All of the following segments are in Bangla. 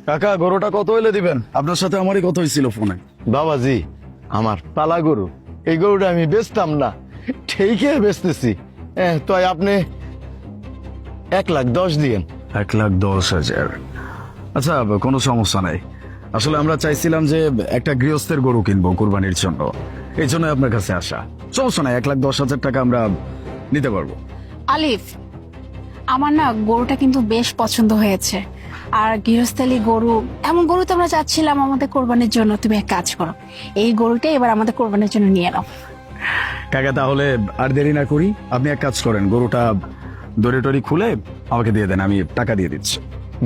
কাকা গরুটা কত হইলে দিবেন? আপনার সাথে আমারই কথা হয়েছিল ফোনে। বাবাজি, আমার পালা গরু, এই গরুটা আমি বেচতাম না, ঠিকই বেচতেছি। তো আপনি 1,10,000 দিয়েন। 1,10,000? আচ্ছা, কোনো সমস্যা নাই। আসলে আমরা চাইছিলাম যে একটা গৃহস্থের গরু কিনবো কুরবানির জন্য, এই জন্য আপনার কাছে আসা। সমস্যা নাই, 1,10,000 টাকা আমরা নিতে পারবো। আলিফ, আমার না গরুটা কিন্তু বেশ পছন্দ হয়েছে। আর গৃহস্থালী গরু, এমন গরু তো আমরা চাচ্ছিলাম আমাদের কোরবানির জন্য। তুমি এক কাজ করো, এই গরুটা এবার আমাদের কোরবানির জন্য নিয়ে নাও। কাকা তাহলে আর দেরি না করি, আপনি এক কাজ করেন, গরুটা দড়ি টড়ি খুলে আমাকে দিয়ে দেন, আমি টাকা দিয়ে দিচ্ছি।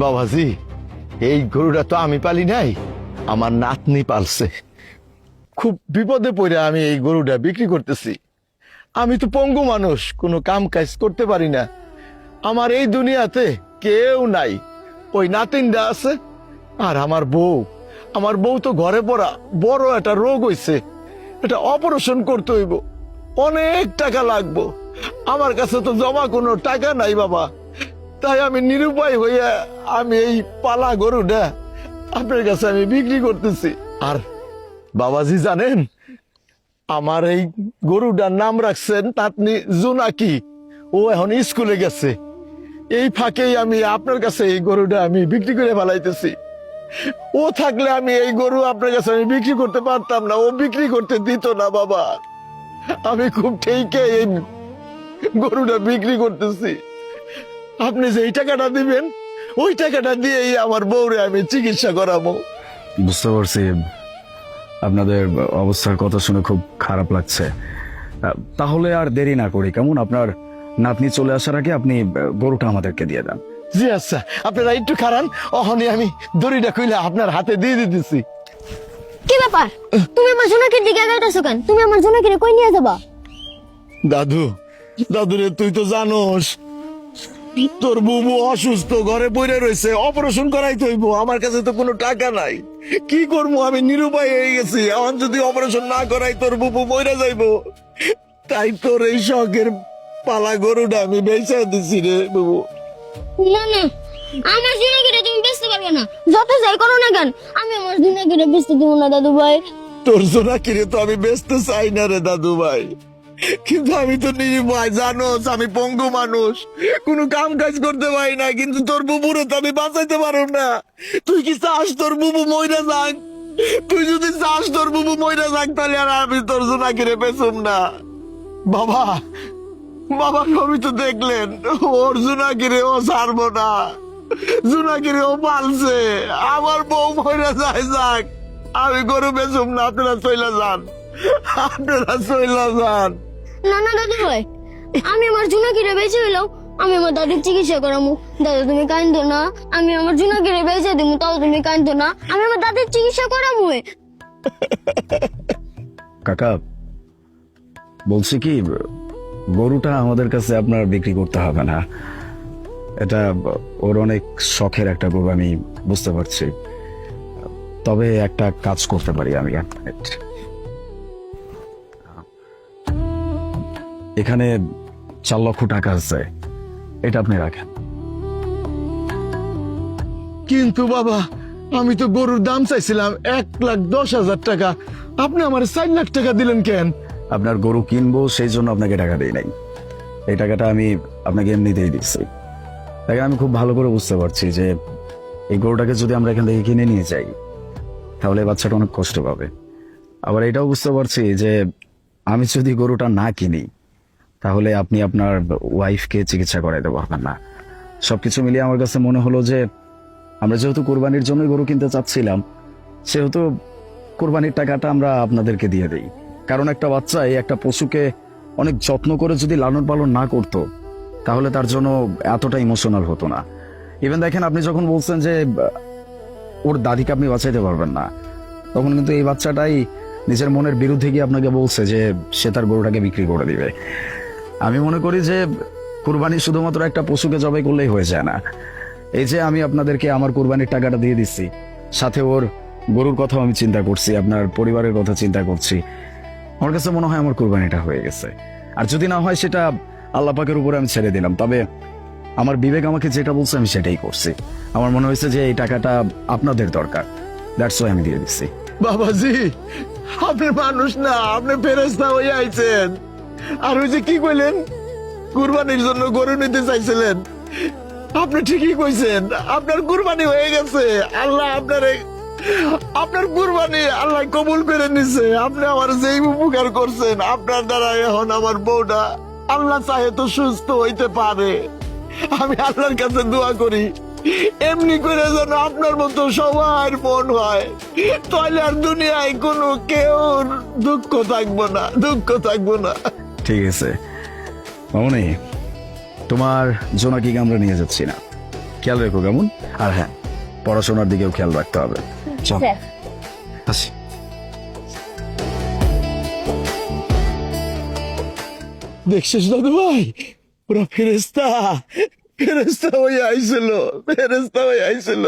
বাবাজি, এই গরুটা তো আমি পালি নাই, আমার নাতনি পালছে। খুব বিপদে পড়ে আমি এই গরুটা বিক্রি করতেছি। আমি তো পঙ্গু মানুষ, কোনো কাম কাজ করতে পারি না। আমার এই দুনিয়াতে কেউ নাই, ওই নাতিনটা আছে আর আমার বউ। আমার বউ তো ঘরে পড়া, বড় একটা রোগ হইছে, এটা অপারেশন করতে হইব, অনেক টাকা লাগবো। আমার কাছে তো জমা কোনো টাকা নাই বাবা, তাই আমি নিরুপায় হইয়া আমি এই পালা গরুটা আপনার কাছে আমি বিক্রি করতেছি। আর বাবাজি জানেন, আমার এই গরুটার নাম রাখছেন নাতনি জোনাকি। ও এখন স্কুলে গেছে, এই ফাঁকেই আমি আপনার কাছে এই গরুটা আমি বিক্রি করে ফেলাইতেছি। ও থাকলে আমি এই গরু আপনার কাছে আমি বিক্রি করতে পারতাম না, ও বিক্রি করতে দিত না বাবা। আমি খুব ঠিকই এই গরুটা বিক্রি করতেছি। আপনি যে এই টাকাটা দিবেন, ওই টাকাটা দিয়েই আমার বউরে আমি চিকিৎসা করাবো। বুঝতে পারছি, আপনাদের অবস্থার কথা শুনে খুব খারাপ লাগছে। তাহলে আর দেরি না করি, কেমন? আপনার নাতনি চলে আসার আগে আপনি গরুটা আমাদেরকে দিয়ে দেন। জি আচ্ছা, আপনারা একটু খারান, অহনি আমি দড়িটা খুলে আপনার হাতে দিয়ে দিতেছি। কি ব্যাপার, তুমি আমার জোনাকির দিকে এগাইতেছো কেন? তুমি আমার জোনাকিরে কই নিয়ে যাবা? দাদু, দাদুরে তুই তো জানোস তোর বুবু অসুস্থ, ঘরে পড়ে রয়েছে, অপারেশন করাইতে হইব। আমার কাছে তো কোনো টাকা নাই, কি করবো? আমি নিরুপায় হয়ে গেছি। এখন যদি অপারেশন না করাই তোর বুবু মরে যাইব। তাই তোর এই শখের পালা গরুটা আমি বেচা দিছি রে বুবু। না না, আমার জোনাকিরে তুমি বেচতে পারবে না, যত যাই করো না কেন। আমি আমার জোনাকিরে বেচতে দেবো না দাদু ভাই। তোর জোনা কিরে তো আমি বেচতে চাই না রে দাদু ভাই, কিন্তু আমি তো নিরুপায়, জানোস আমি পঙ্গু মানুষ, কোনো কাম কাজ করতে পারি না। কিন্তু তোর বুবুরে তো আমি বাঁচাইতে পারো না। তুই কি চাস তোর বুবু মইরা যাক? তুই যদি চাস তোর বুবু মইরা যাক, তাহলে আর আমি তোর জোনা কিরে বেচুম না। বাবা, বাবা সবই তো দেখলেন, ওর জোনাকিরে ও ছাড়বো না, জোনাকিরে ও পালছে। আমার বউ মইরা যায় যাক, আমি গরু বেচুম না। আপনারা চইলা যান, আপনারা চইলা যান। না না দাদু ভাই, আমি আমার জোনাকিরে বেচে হইলাম, আমি আমার দাদির চিকিৎসা করামু। দাদা তুমি কান্দো না, আমি আমার জোনাকিরে বেচে দিমু, তাও তুমি কান্দো না, আমি আমার দাদির চিকিৎসা করামু। কাকা বলছি কি, গরুটা আমাদের কাছে আপনার বিক্রি করতে হবে না। এটা ওর অনেক শখের একটা গরু, আমি বুঝতে পারছি। তবে একটা কাজ করতে পারি আমি। এখানে 4 লক্ষ টাকা আছে, এটা আপনি রাখেন। কিন্তু বাবা, আমি তো গরুর দাম চাইছিলাম 1,10,000 টাকা, আপনি আমার 4 লাখ টাকা দিলেন কেন? আপনার গরু কিনবো সেই জন্য আপনাকে টাকা দেই নাই, এই টাকাটা আমি আপনাকে এমনিতেই দিচ্ছি। তাকে আমি খুব ভালো করে বুঝতে পারছি যে এই গরুটাকে যদি আমরা এখান থেকে কিনে নিয়ে যাই, তাহলে বাচ্চাটা অনেক কষ্ট পাবে। আবার এটাও বুঝতে পারছি যে আমি যদি গরুটা না কিনি, তাহলে আপনি আপনার ওয়াইফকে চিকিৎসা করাইতে পারবেন না। সবকিছু মিলিয়ে আমার কাছে মনে হলো যে আমরা যেহেতু কোরবানির জন্য গরু কিনতে চাচ্ছিলাম, সেহেতু কোরবানির টাকাটা আমরা আপনাদেরকে দিয়ে দিই। কারণ একটা বাচ্চা এই একটা পশুকে অনেক যত্ন করে যদি লালন পালন না করতো, তাহলে তার জন্য এতটা ইমোশনাল হতো না। ইভেন দেখেন, আপনি যখন বলছেন যে ওর দাদিকে আপনি বাঁচাইতে পারবেন না, তখন কিন্তু এই বাচ্চাটাই নিজের মনের বিরুদ্ধে গিয়ে আপনাকে বলছে যে সে তার গরুটাকে বিক্রি করে দিবে। আমি মনে করি যে কুরবানি শুধুমাত্র একটা পশুকে জবাই করলেই হয়ে যায় না। এই যে আমি আপনাদেরকে আমার কুরবানির টাকাটা দিয়ে দিচ্ছি, সাথে ওর গরুর কথাও আমি চিন্তা করছি, আপনার পরিবারের কথা চিন্তা করছি। আমার কাছে মনে হয় আমার কুরবানিটা হয়ে গেছে। আর যদি না হয়, সেটা আল্লাহ পাকের উপরে আমি ছেড়ে দিলাম। তবে আমার বিবেক আমাকে যেটা বলছে আমি সেটাই করছি। আমার মনে হয়েছে যে এই টাকাটা আপনাদের দরকার, দ্যাটস ওয়াই আমি দিয়ে দিচ্ছি। বাবাজি, আপনি মানুষ না, আপনি ফেরেশতা হয়ে আইছেন। আর ওই যে কি কইলেন, কুরবানির জন্য গরু নিতে চাইছিলেন, আপনি ঠিকই কইছেন, আপনার কুরবানি হয়ে গেছে। আল্লাহ আপনার কুরবানি আল্লাহ কবুল করে নিছে। আপনি আমার যেই উপকার করছেন, আপনার দ্বারা এখন আমার বউটা আল্লাহ চাহে তো সুস্থ হইতে পারে। আমি আল্লাহর কাছে দোয়া করি এমনি করে যেন আপনার মতো সবার মন হয়, তাহলে আর দুনিয়ায় কোনো কেউ দুঃখ থাকবো না, দুঃখ থাকবো না। ঠিক আছে মামনি, তোমার জোনাকিকে আমরা নিয়ে যাচ্ছি না, খেয়াল রেখো কেমন? আর হ্যাঁ, পড়াশোনার দিকেও খেয়াল রাখতে হবে। চল আসি। দেখছিস দাদু ভাই, ওরা ফেরেস্তা, ফেরেস্তা হয়ে আইছিল, ফেরেস্তা হয়ে আইছিল।